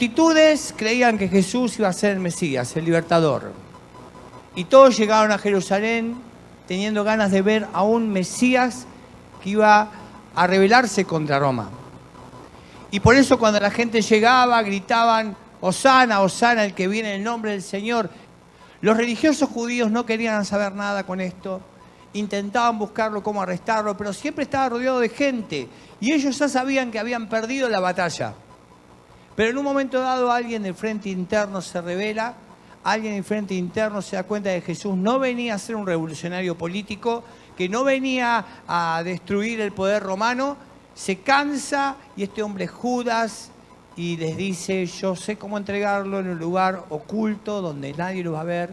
Multitudes creían que Jesús iba a ser el Mesías, el libertador. Y todos llegaron a Jerusalén teniendo ganas de ver a un Mesías que iba a rebelarse contra Roma. Y por eso cuando la gente llegaba, gritaban, Hosana, Hosana, el que viene en el nombre del Señor. Los religiosos judíos no querían saber nada con esto. Intentaban buscarlo, cómo arrestarlo, pero siempre estaba rodeado de gente. Y ellos ya sabían que habían perdido la batalla. Pero en un momento dado alguien del frente interno se rebela, alguien del frente interno se da cuenta de que Jesús no venía a ser un revolucionario político, que no venía a destruir el poder romano, se cansa y este hombre Judas y les dice, yo sé cómo entregarlo en un lugar oculto donde nadie lo va a ver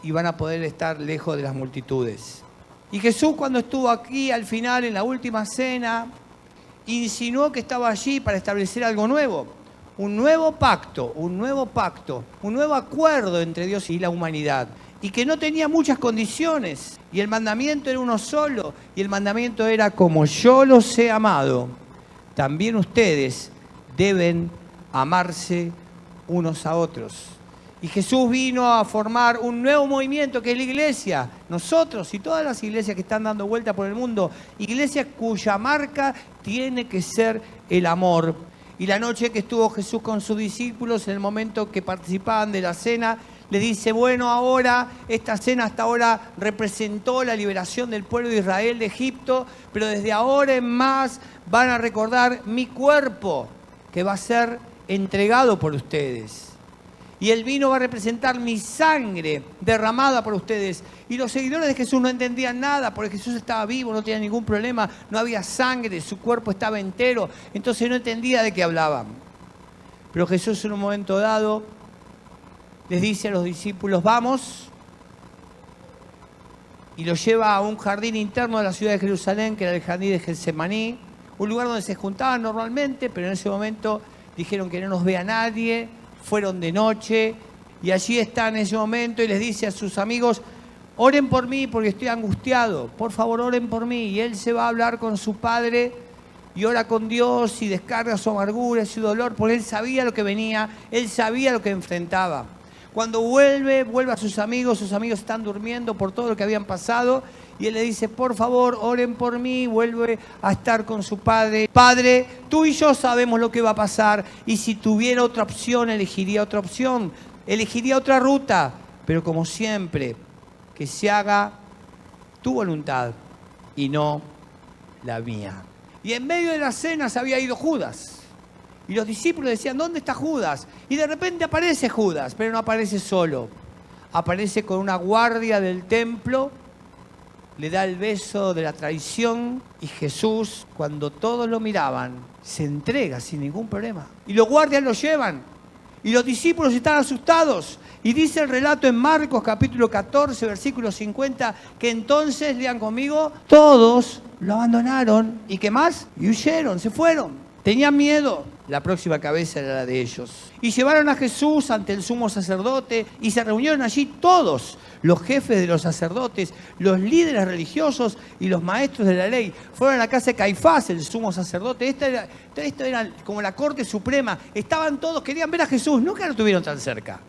y van a poder estar lejos de las multitudes. Y Jesús cuando estuvo aquí al final en la última cena, insinuó que estaba allí para establecer algo nuevo. Un nuevo pacto, un nuevo acuerdo entre Dios y la humanidad. Y que no tenía muchas condiciones. Y el mandamiento era uno solo. Y el mandamiento era, como yo los he amado, también ustedes deben amarse unos a otros. Y Jesús vino a formar un nuevo movimiento que es la iglesia. Nosotros y todas las iglesias que están dando vuelta por el mundo. Iglesias cuya marca tiene que ser el amor. Y la noche que estuvo Jesús con sus discípulos, en el momento que participaban de la cena, les dice, bueno, ahora, esta cena hasta ahora representó la liberación del pueblo de Israel de Egipto, pero desde ahora en más van a recordar mi cuerpo, que va a ser entregado por ustedes. Y el vino va a representar mi sangre derramada por ustedes. Y los seguidores de Jesús no entendían nada, porque Jesús estaba vivo, no tenía ningún problema, no había sangre, su cuerpo estaba entero. Entonces no entendía de qué hablaban. Pero Jesús en un momento dado les dice a los discípulos, vamos. Y los lleva a un jardín interno de la ciudad de Jerusalén, que era el jardín de Getsemaní, un lugar donde se juntaban normalmente, pero en ese momento dijeron que no nos vea nadie. Fueron de noche y allí está en ese momento y les dice a sus amigos, oren por mí porque estoy angustiado, por favor oren por mí. Y él se va a hablar con su padre y ora con Dios y descarga su amargura y su dolor, porque él sabía lo que venía, él sabía lo que enfrentaba. Cuando vuelve a sus amigos están durmiendo por todo lo que habían pasado y él le dice, por favor, oren por mí, vuelve a estar con su padre. Padre, tú y yo sabemos lo que va a pasar y si tuviera otra opción, elegiría otra opción, elegiría otra ruta, pero como siempre, que se haga tu voluntad y no la mía. Y en medio de la cena se había ido Judas. Y los discípulos decían, ¿dónde está Judas? Y de repente aparece Judas, pero no aparece solo. Aparece con una guardia del templo, le da el beso de la traición y Jesús, cuando todos lo miraban, se entrega sin ningún problema. Y los guardias lo llevan y los discípulos están asustados. Y dice el relato en Marcos capítulo 14, versículo 50, que entonces, lean conmigo, todos lo abandonaron. ¿Y qué más? Y huyeron, se fueron. Tenían miedo. La próxima cabeza era la de ellos. Y llevaron a Jesús ante el sumo sacerdote y se reunieron allí todos, los jefes de los sacerdotes, los líderes religiosos y los maestros de la ley. Fueron a la casa de Caifás, el sumo sacerdote. Esto era como la corte suprema. Estaban todos, querían ver a Jesús, nunca lo tuvieron tan cerca.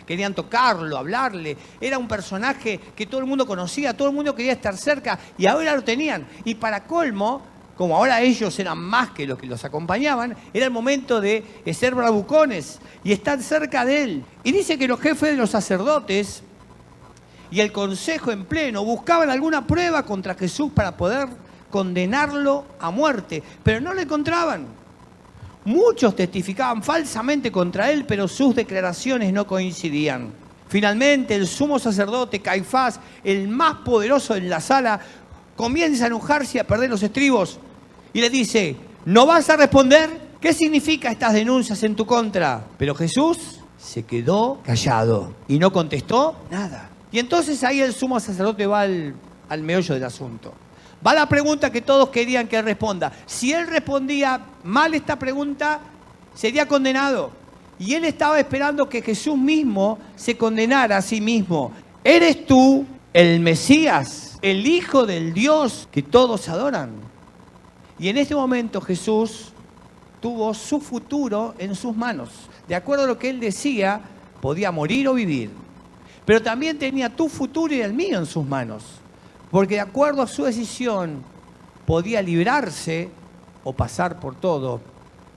Querían tocarlo, hablarle. Era un personaje que todo el mundo conocía, todo el mundo quería estar cerca y ahora lo tenían. Y para colmo, como ahora ellos eran más que los que los acompañaban, era el momento de ser bravucones y estar cerca de él. Y dice que los jefes de los sacerdotes y el consejo en pleno buscaban alguna prueba contra Jesús para poder condenarlo a muerte, pero no lo encontraban. Muchos testificaban falsamente contra él, pero sus declaraciones no coincidían. Finalmente, el sumo sacerdote Caifás, el más poderoso en la sala, comienza a enojarse y a perder los estribos y le dice, ¿no vas a responder? ¿Qué significa estas denuncias en tu contra? Pero Jesús se quedó callado y no contestó nada. Y entonces ahí el sumo sacerdote va al meollo del asunto. Va la pregunta que todos querían que él responda. Si él respondía mal esta pregunta, sería condenado. Y él estaba esperando que Jesús mismo se condenara a sí mismo. ¿Eres tú el Mesías, el Hijo del Dios que todos adoran? Y en este momento Jesús tuvo su futuro en sus manos. De acuerdo a lo que él decía, podía morir o vivir. Pero también tenía tu futuro y el mío en sus manos. Porque de acuerdo a su decisión, podía librarse o pasar por todo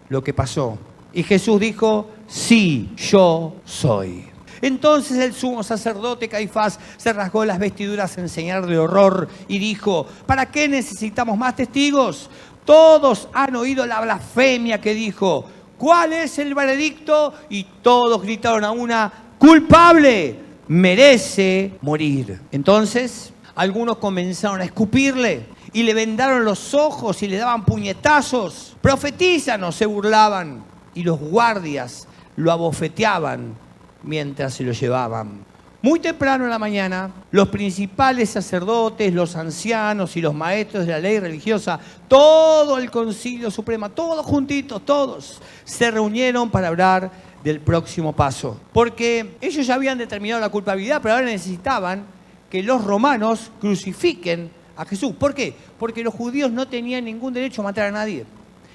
lo que pasó. Y Jesús dijo, sí, yo soy. Entonces el sumo sacerdote Caifás se rasgó las vestiduras en señal de horror y dijo, ¿para qué necesitamos más testigos? Todos han oído la blasfemia que dijo. ¿Cuál es el veredicto? Y todos gritaron a una, ¡culpable! Merece morir. Entonces, algunos comenzaron a escupirle y le vendaron los ojos y le daban puñetazos. Profetízanos, se burlaban. Y los guardias lo abofeteaban mientras se lo llevaban. Muy temprano en la mañana, los principales sacerdotes, los ancianos y los maestros de la ley religiosa, todo el Concilio Supremo, todos juntitos, todos, se reunieron para hablar del próximo paso. Porque ellos ya habían determinado la culpabilidad, pero ahora necesitaban que los romanos crucifiquen a Jesús. ¿Por qué? Porque los judíos no tenían ningún derecho a matar a nadie.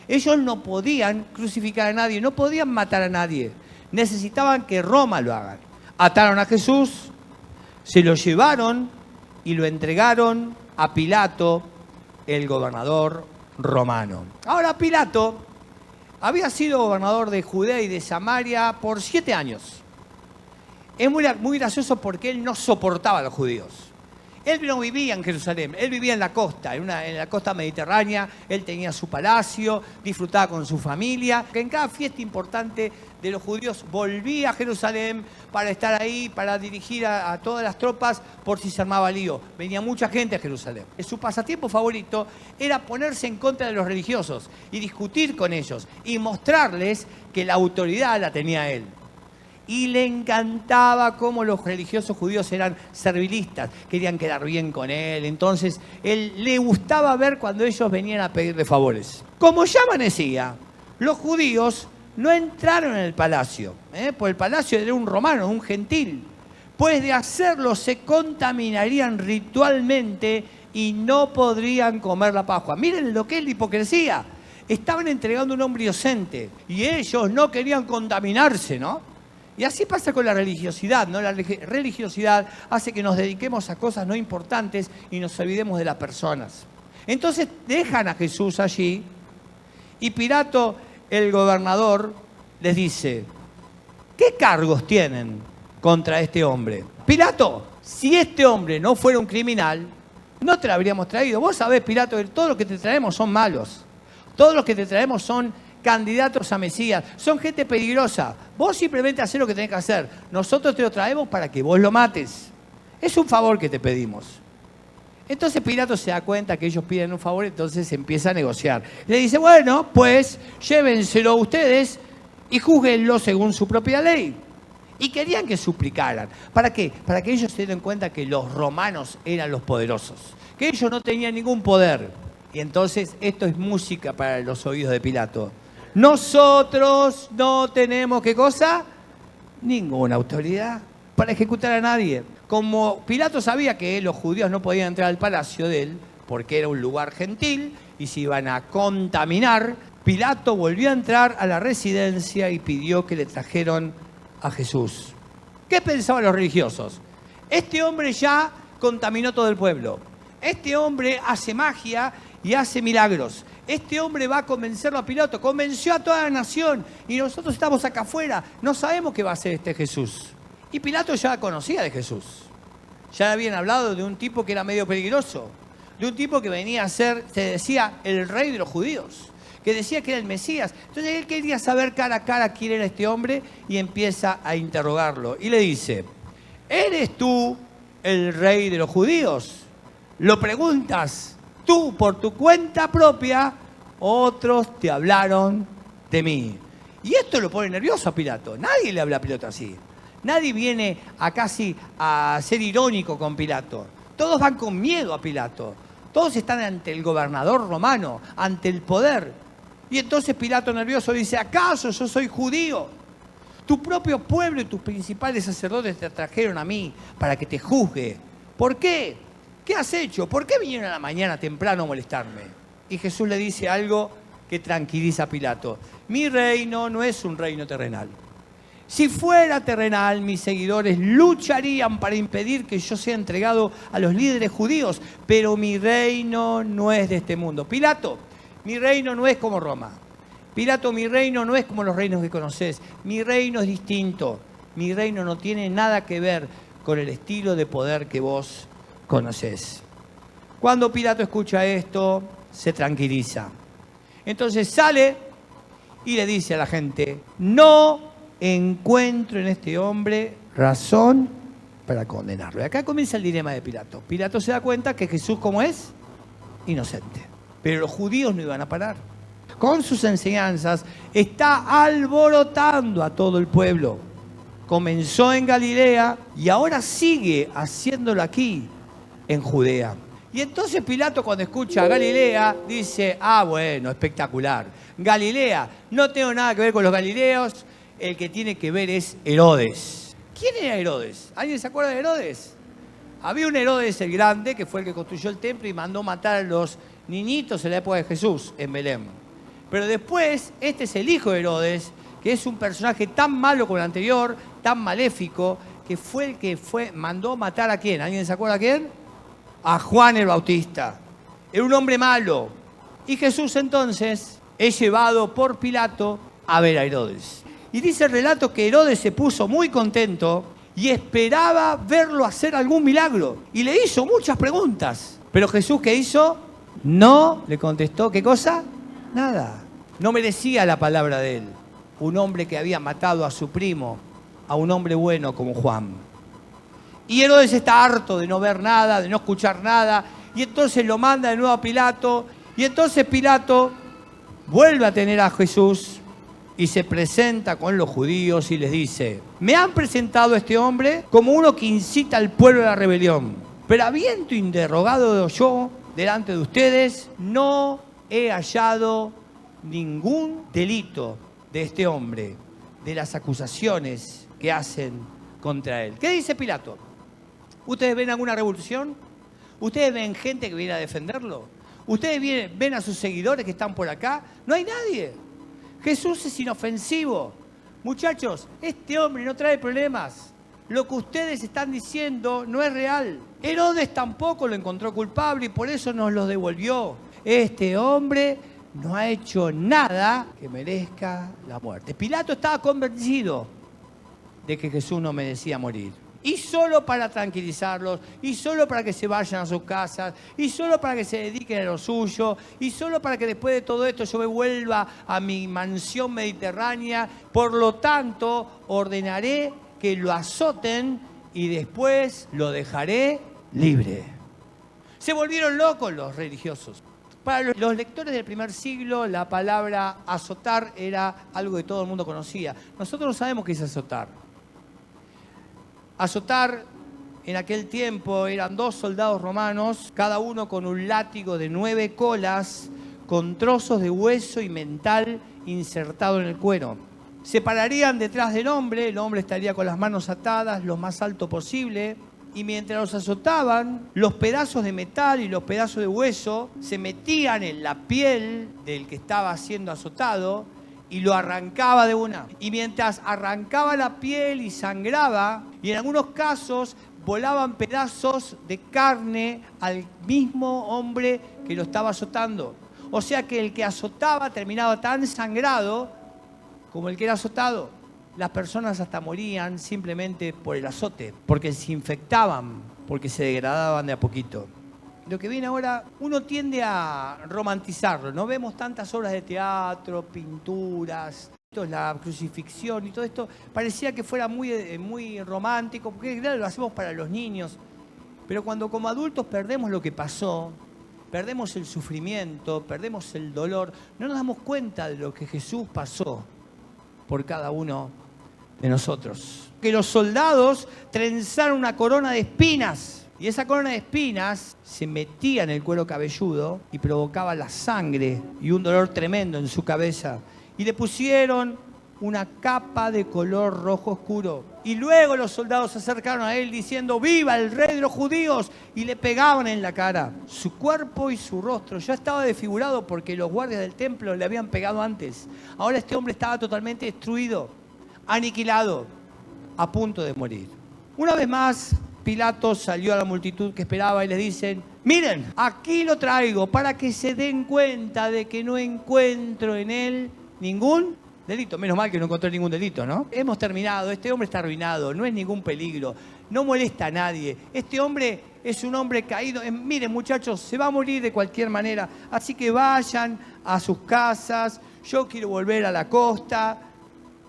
Ellos no podían crucificar a nadie, no podían matar a nadie. Necesitaban que Roma lo hagan. Ataron a Jesús, se lo llevaron y lo entregaron a Pilato, el gobernador romano. Ahora Pilato había sido gobernador de Judea y de Samaria por 7 años. Es muy gracioso porque él no soportaba a los judíos. Él no vivía en Jerusalén, él vivía en la costa, en la costa mediterránea. Él tenía su palacio, disfrutaba con su familia. Que en cada fiesta importante de los judíos volvía a Jerusalén para estar ahí, para dirigir a todas las tropas por si se armaba lío. Venía mucha gente a Jerusalén. Su pasatiempo favorito era ponerse en contra de los religiosos y discutir con ellos y mostrarles que la autoridad la tenía él. Y le encantaba cómo los religiosos judíos eran servilistas, querían quedar bien con él. Entonces, él le gustaba ver cuando ellos venían a pedirle favores. Como ya amanecía, los judíos no entraron en el palacio, porque el palacio era un romano, un gentil. Pues de hacerlo se contaminarían ritualmente y no podrían comer la Pascua. Miren lo que es la hipocresía. Estaban entregando un hombre inocente y ellos no querían contaminarse, ¿no? Y así pasa con la religiosidad, ¿no? La religiosidad hace que nos dediquemos a cosas no importantes y nos olvidemos de las personas. Entonces dejan a Jesús allí y Pilato, el gobernador, les dice, ¿qué cargos tienen contra este hombre? Pilato, si este hombre no fuera un criminal, no te lo habríamos traído. Vos sabés, Pilato, que todos los que te traemos son malos. Todos los que te traemos son candidatos a Mesías, son gente peligrosa. Vos simplemente hacés lo que tenés que hacer. Nosotros te lo traemos para que vos lo mates. Es un favor que te pedimos. Entonces Pilato se da cuenta que ellos piden un favor, entonces empieza a negociar. Le dice, bueno, pues llévenselo ustedes y júzguenlo según su propia ley. Y querían que suplicaran. ¿Para qué? Para que ellos se den cuenta que los romanos eran los poderosos, que ellos no tenían ningún poder. Y entonces esto es música para los oídos de Pilato. Nosotros no tenemos, ¿qué cosa? Ninguna autoridad para ejecutar a nadie. Como Pilato sabía que los judíos no podían entrar al palacio de él, porque era un lugar gentil, y se iban a contaminar, Pilato volvió a entrar a la residencia y pidió que le trajeran a Jesús. ¿Qué pensaban los religiosos? Este hombre ya contaminó todo el pueblo. Este hombre hace magia y hace milagros. Este hombre va a convencerlo a Pilato, convenció a toda la nación y nosotros estamos acá afuera, no sabemos qué va a hacer este Jesús. Y Pilato ya conocía de Jesús. Ya habían hablado de un tipo que era medio peligroso, de un tipo que venía a ser, se decía, el rey de los judíos, que decía que era el Mesías. Entonces él quería saber cara a cara quién era este hombre y empieza a interrogarlo. Y le dice, ¿eres tú el rey de los judíos? Lo preguntas tú por tu cuenta propia, otros te hablaron de mí. Y esto lo pone nervioso a Pilato. Nadie le habla a Pilato así. Nadie viene a casi a ser irónico con Pilato. Todos van con miedo a Pilato. Todos están ante el gobernador romano, ante el poder. Y entonces Pilato nervioso dice, ¿acaso yo soy judío? Tu propio pueblo y tus principales sacerdotes te trajeron a mí para que te juzgue. ¿Por qué? ¿Qué has hecho? ¿Por qué vinieron a la mañana temprano a molestarme? Y Jesús le dice algo que tranquiliza a Pilato. mi reino no es un reino terrenal. Si fuera terrenal, mis seguidores lucharían para impedir que yo sea entregado a los líderes judíos, pero mi reino no es de este mundo. Pilato, mi reino no es como Roma. Pilato, mi reino no es como los reinos que conoces. Mi reino es distinto. Mi reino no tiene nada que ver con el estilo de poder que vos conocés. Cuando Pilato escucha esto, se tranquiliza. Entonces sale y le dice a la gente, no encuentro en este hombre razón para condenarlo. Y acá comienza el dilema de Pilato. Pilato se da cuenta que Jesús, ¿cómo es? Inocente. Pero los judíos no iban a parar. Con sus enseñanzas está alborotando a todo el pueblo. Comenzó en Galilea y ahora sigue haciéndolo aquí, en Judea. Y entonces Pilato, cuando escucha a Galilea, dice, ah, bueno, espectacular. Galilea, no tengo nada que ver con los galileos, el que tiene que ver es Herodes. ¿Quién era Herodes? ¿Alguien se acuerda de Herodes? Había un Herodes el Grande, que fue el que construyó el templo y mandó matar a los niñitos en la época de Jesús, en Belén. Pero después, este es el hijo de Herodes, que es un personaje tan malo como el anterior, tan maléfico, que fue el que mandó matar ¿a quién? ¿Alguien se acuerda a quién? A Juan el Bautista. Era un hombre malo. Y Jesús entonces es llevado por Pilato a ver a Herodes. Y dice el relato que Herodes se puso muy contento y esperaba verlo hacer algún milagro. Y le hizo muchas preguntas. Pero Jesús, ¿qué hizo? No le contestó, ¿qué cosa? Nada. No merecía la palabra de él. Un hombre que había matado a su primo, a un hombre bueno como Juan. Y Herodes está harto de no ver nada, de no escuchar nada. Y entonces lo manda de nuevo a Pilato. Y entonces Pilato vuelve a tener a Jesús y se presenta con los judíos y les dice, me han presentado a este hombre como uno que incita al pueblo a la rebelión. Pero habiendo interrogado yo delante de ustedes, no he hallado ningún delito de este hombre, de las acusaciones que hacen contra él. ¿Qué dice Pilato? ¿Ustedes ven alguna revolución? ¿Ustedes ven gente que viene a defenderlo? ¿Ustedes ven a sus seguidores que están por acá? No hay nadie. Jesús es inofensivo. Muchachos, este hombre no trae problemas. Lo que ustedes están diciendo no es real. Herodes tampoco lo encontró culpable y por eso nos lo devolvió. Este hombre no ha hecho nada que merezca la muerte. Pilato estaba convencido de que Jesús no merecía morir. Y solo para tranquilizarlos, y solo para que se vayan a sus casas, y solo para que se dediquen a lo suyo, y solo para que después de todo esto yo me vuelva a mi mansión mediterránea. Por lo tanto, ordenaré que lo azoten y después lo dejaré libre. Se volvieron locos los religiosos. Para los lectores del primer siglo, la palabra azotar era algo que todo el mundo conocía. Nosotros no sabemos qué es azotar. Azotar en aquel tiempo eran 2 soldados romanos, cada uno con un látigo de 9 colas, con trozos de hueso y mental insertado en el cuero. Se pararían detrás del hombre, el hombre estaría con las manos atadas lo más alto posible, y mientras los azotaban, los pedazos de metal y los pedazos de hueso se metían en la piel del que estaba siendo azotado y lo arrancaba de una. Y mientras arrancaba la piel y sangraba, y en algunos casos volaban pedazos de carne al mismo hombre que lo estaba azotando. O sea que el que azotaba terminaba tan sangrado como el que era azotado. Las personas hasta morían simplemente por el azote, porque se infectaban, porque se degradaban de a poquito. Lo que viene ahora, uno tiende a romantizarlo, ¿no? Vemos tantas obras de teatro, pinturas, la crucifixión y todo esto, parecía que fuera muy romántico, porque claro, lo hacemos para los niños. Pero cuando como adultos perdemos lo que pasó, perdemos el sufrimiento, perdemos el dolor, no nos damos cuenta de lo que Jesús pasó por cada uno de nosotros. Que los soldados trenzaron una corona de espinas. Y esa corona de espinas se metía en el cuero cabelludo y provocaba la sangre y un dolor tremendo en su cabeza. Y le pusieron una capa de color rojo oscuro. Y luego los soldados se acercaron a él diciendo: ¡Viva el rey de los judíos! Y le pegaban en la cara. Su cuerpo y su rostro ya estaba desfigurado porque los guardias del templo le habían pegado antes. Ahora este hombre estaba totalmente destruido, aniquilado, a punto de morir. Una vez más, Pilato salió a la multitud que esperaba y les dicen: miren, aquí lo traigo para que se den cuenta de que no encuentro en él ningún delito. Menos mal que no encontré ningún delito, ¿no? Hemos terminado, este hombre está arruinado, no es ningún peligro, no molesta a nadie. Este hombre es un hombre caído. Miren, muchachos, se va a morir de cualquier manera, así que vayan a sus casas, yo quiero volver a la costa.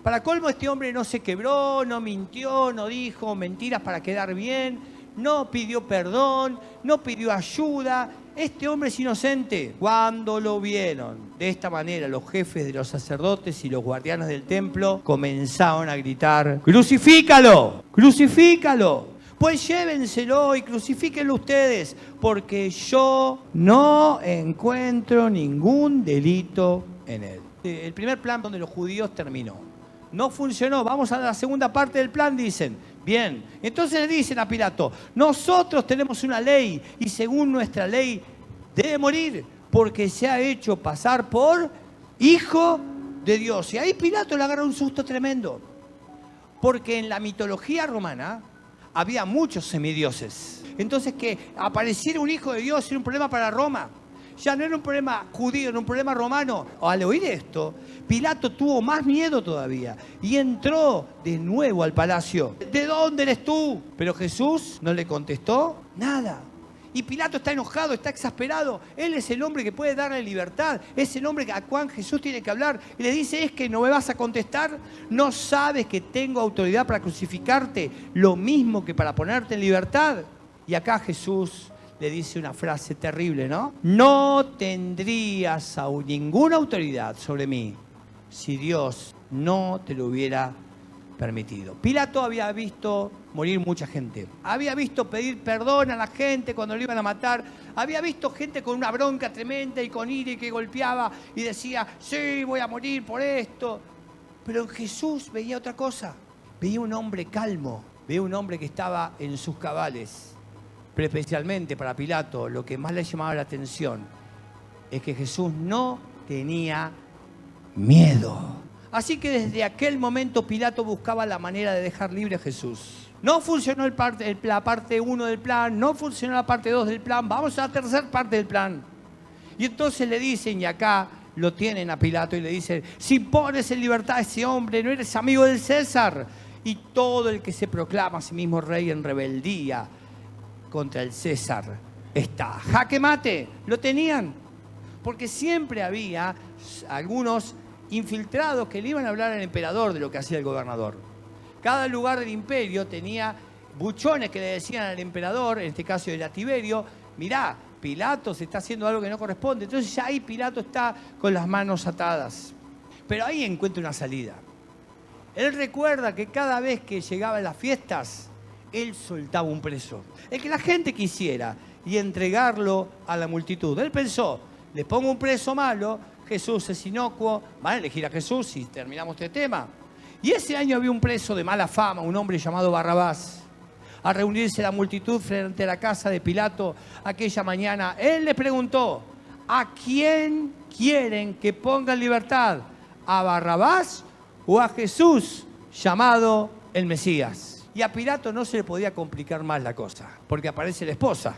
Para colmo, este hombre no se quebró, no mintió, no dijo mentiras para quedar bien, no pidió perdón, no pidió ayuda. Este hombre es inocente. Cuando lo vieron de esta manera, los jefes de los sacerdotes y los guardianes del templo comenzaron a gritar: ¡Crucifícalo! ¡Crucifícalo! Pues llévenselo y crucifíquenlo ustedes, porque yo no encuentro ningún delito en él. El primer plan donde los judíos terminó. No funcionó. Vamos a la segunda parte del plan, dicen. Bien. Entonces le dicen a Pilato: nosotros tenemos una ley y según nuestra ley debe morir porque se ha hecho pasar por hijo de Dios. Y ahí Pilato le agarró un susto tremendo. Porque en la mitología romana había muchos semidioses. Entonces que apareciera un hijo de Dios era un problema para Roma. Ya no era un problema judío, era un problema romano. Al oír esto, Pilato tuvo más miedo todavía y entró de nuevo al palacio. ¿De dónde eres tú? Pero Jesús no le contestó nada. Y Pilato está enojado, está exasperado. Él es el hombre que puede darle libertad. Es el hombre a cual Jesús tiene que hablar. Y le dice: ¿es que no me vas a contestar? ¿No sabes que tengo autoridad para crucificarte? Lo mismo que para ponerte en libertad. Y acá Jesús le dice una frase terrible, ¿no? No tendrías aún ninguna autoridad sobre mí si Dios no te lo hubiera permitido. Pilato había visto morir mucha gente. Había visto pedir perdón a la gente cuando lo iban a matar. Había visto gente con una bronca tremenda y con ira y que golpeaba y decía: sí, voy a morir por esto. Pero en Jesús veía otra cosa. Veía un hombre calmo. Veía un hombre que estaba en sus cabales. Pero especialmente para Pilato, lo que más le llamaba la atención es que Jesús no tenía miedo. Así que desde aquel momento Pilato buscaba la manera de dejar libre a Jesús. No funcionó la parte 1 del plan, no funcionó la parte 2 del plan, vamos a la tercera parte del plan. Y entonces le dicen, y acá lo tienen a Pilato, y le dicen: si pones en libertad a ese hombre, no eres amigo del César. Y todo el que se proclama a sí mismo rey en rebeldía contra el César está. Jaque mate, lo tenían. Porque siempre había algunos infiltrados que le iban a hablar al emperador de lo que hacía el gobernador. Cada lugar del imperio tenía buchones que le decían al emperador, en este caso era Tiberio: mirá, Pilato se está haciendo algo que no corresponde. Entonces ya ahí Pilato está con las manos atadas. Pero ahí encuentra una salida. Él recuerda que cada vez que llegaban las fiestas, él soltaba un preso, el que la gente quisiera, y entregarlo a la multitud. Él pensó: le pongo un preso malo, Jesús es inocuo, van a elegir a Jesús y terminamos este tema. Y ese año había un preso de mala fama, un hombre llamado Barrabás. Al reunirse la multitud frente a la casa de Pilato aquella mañana, él le preguntó: ¿a quién quieren que ponga en libertad? ¿A Barrabás o a Jesús, llamado el Mesías? Y a Pilato no se le podía complicar más la cosa, porque aparece la esposa.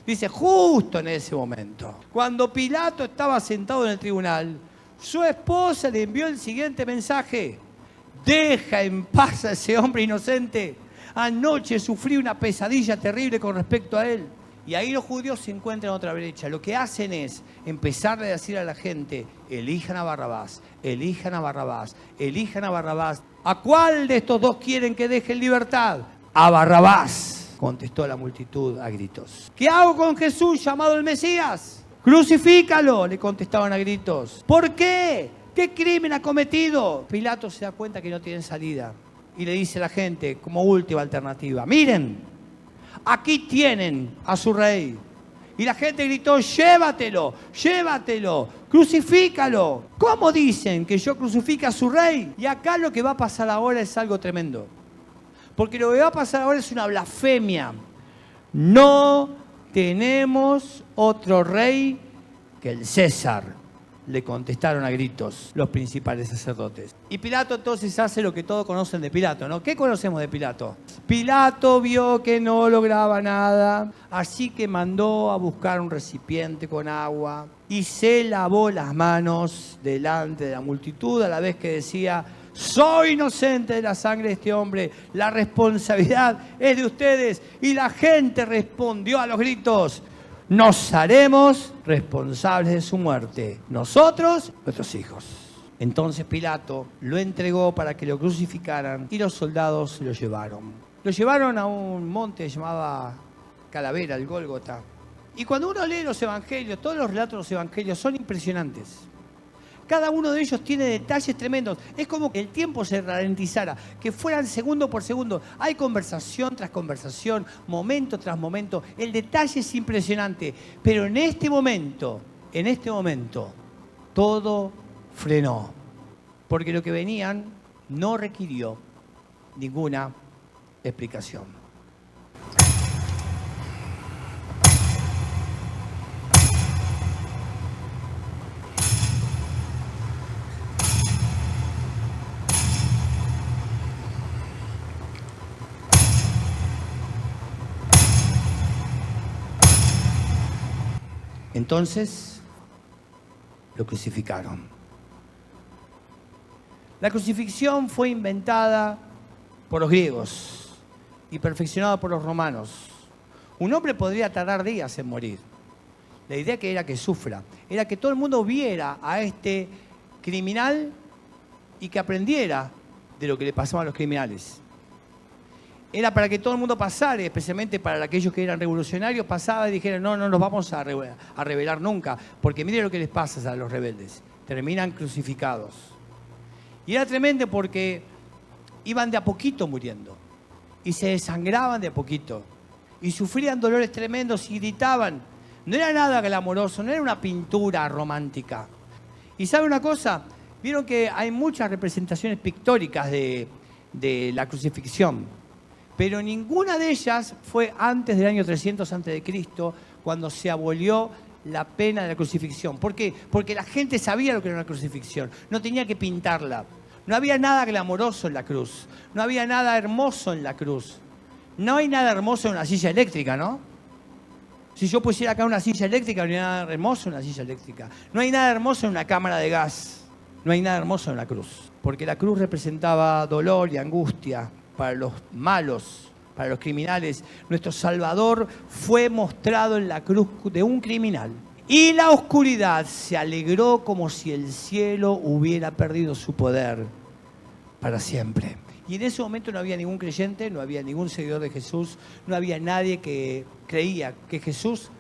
Dice, justo en ese momento, cuando Pilato estaba sentado en el tribunal, su esposa le envió el siguiente mensaje: deja en paz a ese hombre inocente. Anoche sufrí una pesadilla terrible con respecto a él. Y ahí los judíos se encuentran en otra brecha. Lo que hacen es empezar a decir a la gente: elijan a Barrabás, elijan a Barrabás, elijan a Barrabás. ¿A cuál de estos dos quieren que deje en libertad? A Barrabás, contestó la multitud a gritos. ¿Qué hago con Jesús, llamado el Mesías? Crucifícalo, le contestaban a gritos. ¿Por qué? ¿Qué crimen ha cometido? Pilato se da cuenta que no tienen salida y le dice a la gente, como última alternativa: miren, aquí tienen a su rey. Y la gente gritó, llévatelo, llévatelo, crucifícalo. ¿Cómo dicen que yo crucifique a su rey? Y acá lo que va a pasar ahora es algo tremendo. Porque lo que va a pasar ahora es una blasfemia. No tenemos otro rey que el César, le contestaron a gritos los principales sacerdotes. Y Pilato entonces hace lo que todos conocen de Pilato, ¿no? ¿Qué conocemos de Pilato? Pilato vio que no lograba nada, así que mandó a buscar un recipiente con agua y se lavó las manos delante de la multitud a la vez que decía: soy inocente de la sangre de este hombre, la responsabilidad es de ustedes. Y la gente respondió a los gritos: nos haremos responsables de su muerte, nosotros, nuestros hijos. Entonces Pilato lo entregó para que lo crucificaran y los soldados se lo llevaron. Lo llevaron a un monte llamado Calavera, el Gólgota. Y cuando uno lee los evangelios, todos los relatos de los evangelios son impresionantes. Cada uno de ellos tiene detalles tremendos. Es como que el tiempo se ralentizara, que fueran segundo por segundo. Hay conversación tras conversación, momento tras momento. El detalle es impresionante. Pero en este momento, todo frenó. Porque lo que venían no requirió ninguna explicación. Entonces, lo crucificaron. La crucifixión fue inventada por los griegos y perfeccionada por los romanos. Un hombre podría tardar días en morir. La idea que era que sufra, era que todo el mundo viera a este criminal y que aprendiera de lo que le pasaba a los criminales. Era para que todo el mundo pasara, especialmente para aquellos que eran revolucionarios, pasaba y dijeran: no nos vamos a rebelar nunca, porque mire lo que les pasa a los rebeldes, terminan crucificados. Y era tremendo porque iban de a poquito muriendo, y se desangraban de a poquito, y sufrían dolores tremendos y gritaban. No era nada glamoroso, no era una pintura romántica. ¿Y sabe una cosa? Vieron que hay muchas representaciones pictóricas de la crucifixión. Pero ninguna de ellas fue antes del año 300 a.C., cuando se abolió la pena de la crucifixión. ¿Por qué? Porque la gente sabía lo que era una crucifixión. No tenía que pintarla. No había nada glamoroso en la cruz. No había nada hermoso en la cruz. No hay nada hermoso en una silla eléctrica, ¿no? Si yo pusiera acá una silla eléctrica, no hay nada hermoso en una silla eléctrica. No hay nada hermoso en una cámara de gas. No hay nada hermoso en la cruz. Porque la cruz representaba dolor y angustia para los malos, para los criminales. Nuestro Salvador fue mostrado en la cruz de un criminal. Y la oscuridad se alegró como si el cielo hubiera perdido su poder para siempre. Y en ese momento no había ningún creyente, no había ningún seguidor de Jesús, no había nadie que creía que Jesús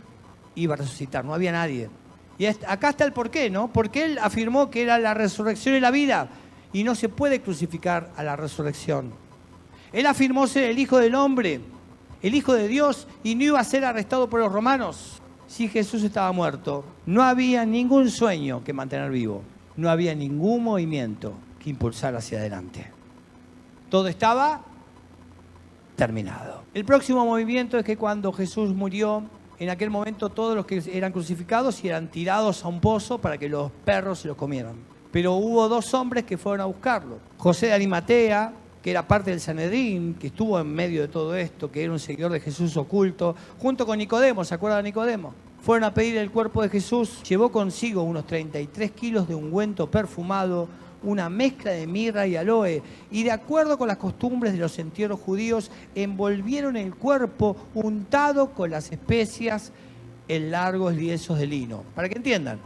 iba a resucitar, no había nadie. Y acá está el porqué, ¿no? Porque él afirmó que era la resurrección y la vida, y no se puede crucificar a la resurrección. Él afirmó ser el Hijo del Hombre, el Hijo de Dios, y no iba a ser arrestado por los romanos. Si Jesús estaba muerto, no había ningún sueño que mantener vivo, no había ningún movimiento que impulsar hacia adelante. Todo estaba terminado. El próximo movimiento es que cuando Jesús murió, en aquel momento todos los que eran crucificados eran tirados a un pozo para que los perros se los comieran. Pero hubo dos hombres que fueron a buscarlo. José de Arimatea, que era parte del Sanedrín, que estuvo en medio de todo esto, que era un seguidor de Jesús oculto, junto con Nicodemo, ¿se acuerdan de Nicodemo? Fueron a pedir el cuerpo de Jesús, llevó consigo unos 33 kilos de ungüento perfumado, una mezcla de mirra y aloe, y de acuerdo con las costumbres de los entierros judíos, envolvieron el cuerpo untado con las especias en largos lienzos de lino. Para que entiendan,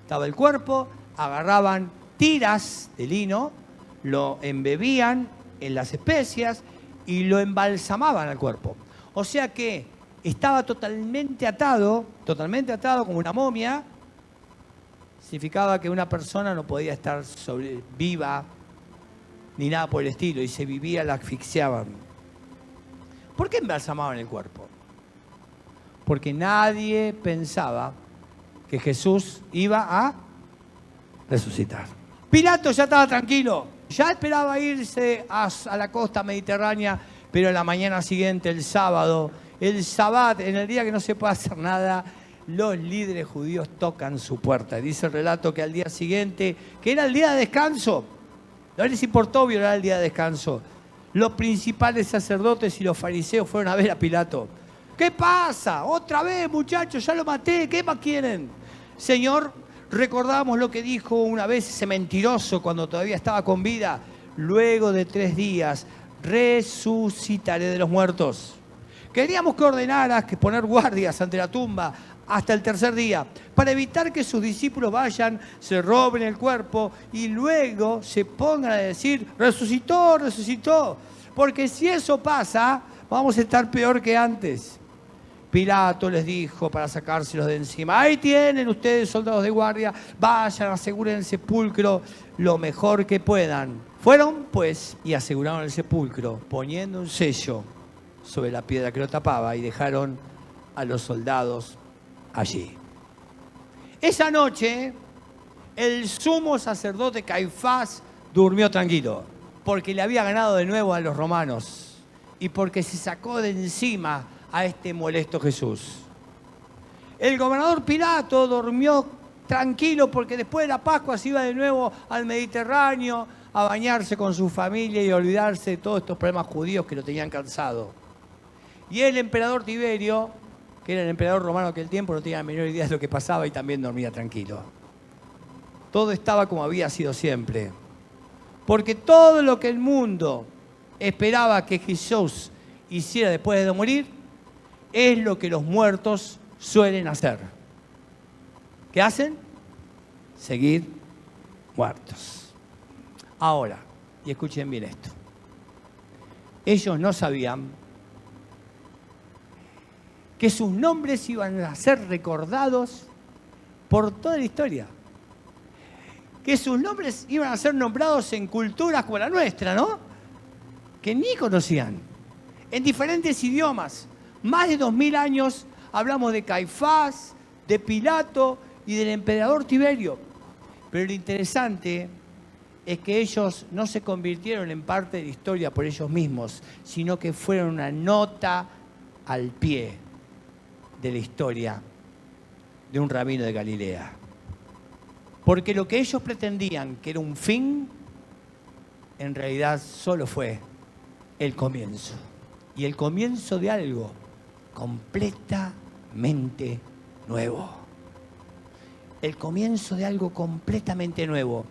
estaba el cuerpo, agarraban tiras de lino, lo embebían en las especias y lo embalsamaban al cuerpo. O sea que estaba totalmente atado como una momia. Significaba que una persona no podía estar viva ni nada por el estilo, y se vivía, la asfixiaban. ¿Por qué embalsamaban el cuerpo? porque nadie pensaba que Jesús iba a resucitar. Pilato ya estaba tranquilo, ya esperaba irse a la costa mediterránea, pero la mañana siguiente, el sábado, el Sabbat, en el día que no se puede hacer nada, los líderes judíos tocan su puerta. Dice el relato que al día siguiente, que era el día de descanso, no les importó violar el día de descanso. Los principales sacerdotes y los fariseos fueron a ver a Pilato. ¿Qué pasa? Otra vez, muchachos, ya lo maté, ¿qué más quieren? Señor, recordamos lo que dijo una vez ese mentiroso cuando todavía estaba con vida. Luego de 3 días resucitaré de los muertos. Queríamos que ordenaras que poner guardias ante la tumba hasta el 3er día, para evitar que sus discípulos vayan, se roben el cuerpo y luego se pongan a decir, resucitó, resucitó. Porque si eso pasa, vamos a estar peor que antes. Pilato les dijo para sacárselos de encima, ahí tienen ustedes, soldados de guardia, vayan, aseguren el sepulcro lo mejor que puedan. Fueron, pues, y aseguraron el sepulcro, poniendo un sello sobre la piedra que lo tapaba y dejaron a los soldados allí. Esa noche, el sumo sacerdote Caifás durmió tranquilo, porque le había ganado de nuevo a los romanos y porque se sacó de encima a este molesto Jesús. El gobernador Pilato durmió tranquilo porque después de la Pascua se iba de nuevo al Mediterráneo a bañarse con su familia y a olvidarse de todos estos problemas judíos que lo tenían cansado. Y el emperador Tiberio, que era el emperador romano de aquel tiempo, no tenía la menor idea de lo que pasaba y también dormía tranquilo. Todo estaba como había sido siempre. Porque todo lo que el mundo esperaba que Jesús hiciera después de morir es lo que los muertos suelen hacer. ¿Qué hacen? Seguir muertos. Ahora, y escuchen bien esto. Ellos no sabían que sus nombres iban a ser recordados por toda la historia. Que sus nombres iban a ser nombrados en culturas como la nuestra, ¿no? Que ni conocían. En diferentes idiomas. Más de 2000 años hablamos de Caifás, de Pilato y del emperador Tiberio. Pero lo interesante es que ellos no se convirtieron en parte de la historia por ellos mismos, sino que fueron una nota al pie de la historia de un rabino de Galilea. Porque lo que ellos pretendían que era un fin, en realidad solo fue el comienzo. Y el comienzo de algo completamente nuevo. El comienzo de algo completamente nuevo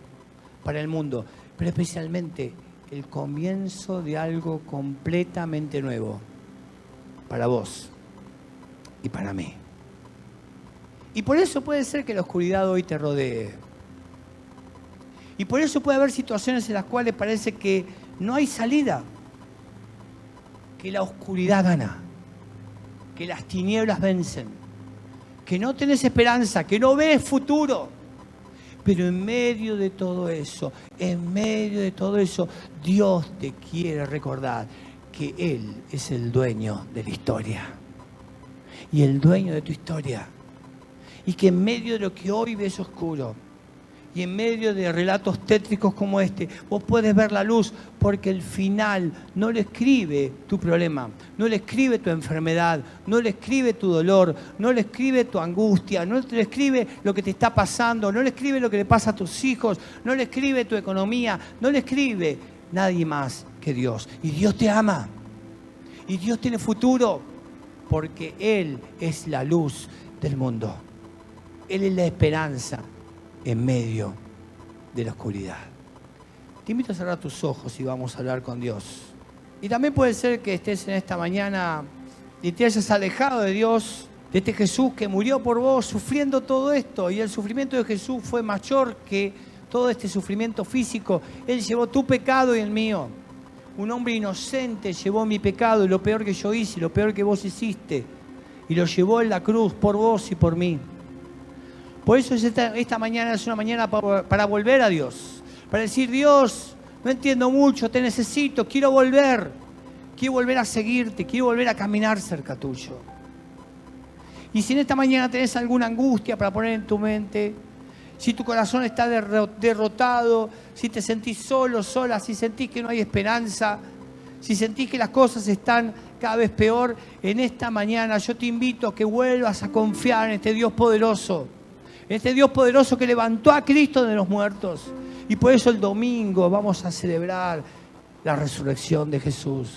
para el mundo, pero especialmente el comienzo de algo completamente nuevo para vos y para mí. Y por eso puede ser que la oscuridad hoy te rodee. Y por eso puede haber situaciones en las cuales parece que no hay salida, que la oscuridad gana, que las tinieblas vencen, que no tenés esperanza, que no ves futuro. Pero en medio de todo eso, Dios te quiere recordar que Él es el dueño de la historia y el dueño de tu historia. Y que en medio de lo que hoy ves oscuro y en medio de relatos tétricos como este, vos puedes ver la luz, porque el final no lo escribe tu problema, no lo escribe tu enfermedad, no lo escribe tu dolor, no lo escribe tu angustia, no lo escribe lo que te está pasando, no lo escribe lo que le pasa a tus hijos, no lo escribe tu economía, no lo escribe nadie más que Dios. Y Dios te ama. Y Dios tiene futuro, porque Él es la luz del mundo. Él es la esperanza en medio de la oscuridad. Te invito a cerrar tus ojos y vamos a hablar con Dios. Y también puede ser que estés en esta mañana y te hayas alejado de Dios, de este Jesús que murió por vos sufriendo todo esto. Y el sufrimiento de Jesús fue mayor que todo este sufrimiento físico. Él llevó tu pecado y el mío. Un hombre inocente llevó mi pecado y lo peor que yo hice, lo peor que vos hiciste. Y lo llevó en la cruz por vos y por mí. Por eso esta mañana es una mañana para volver a Dios. Para decir, Dios, no entiendo mucho, te necesito, quiero volver. Quiero volver a seguirte, quiero volver a caminar cerca tuyo. Y si en esta mañana tenés alguna angustia para poner en tu mente, si tu corazón está derrotado, si te sentís solo, sola, si sentís que no hay esperanza, si sentís que las cosas están cada vez peor, en esta mañana yo te invito a que vuelvas a confiar en este Dios poderoso. En este Dios poderoso que levantó a Cristo de los muertos. Y por eso el domingo vamos a celebrar la resurrección de Jesús.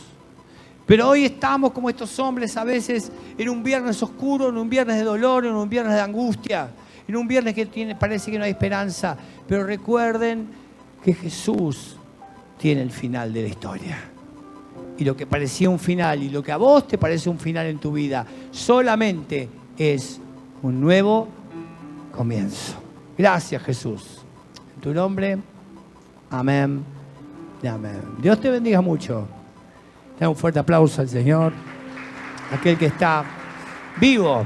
Pero hoy estamos como estos hombres a veces en un viernes oscuro, en un viernes de dolor, en un viernes de angustia, en un viernes que parece que no hay esperanza. Pero recuerden que Jesús tiene el final de la historia. Y lo que parecía un final y lo que a vos te parece un final en tu vida, solamente es un nuevo comienzo. Gracias, Jesús. En tu nombre, amén y amén. Dios te bendiga mucho. Da un fuerte aplauso al Señor, aquel que está vivo.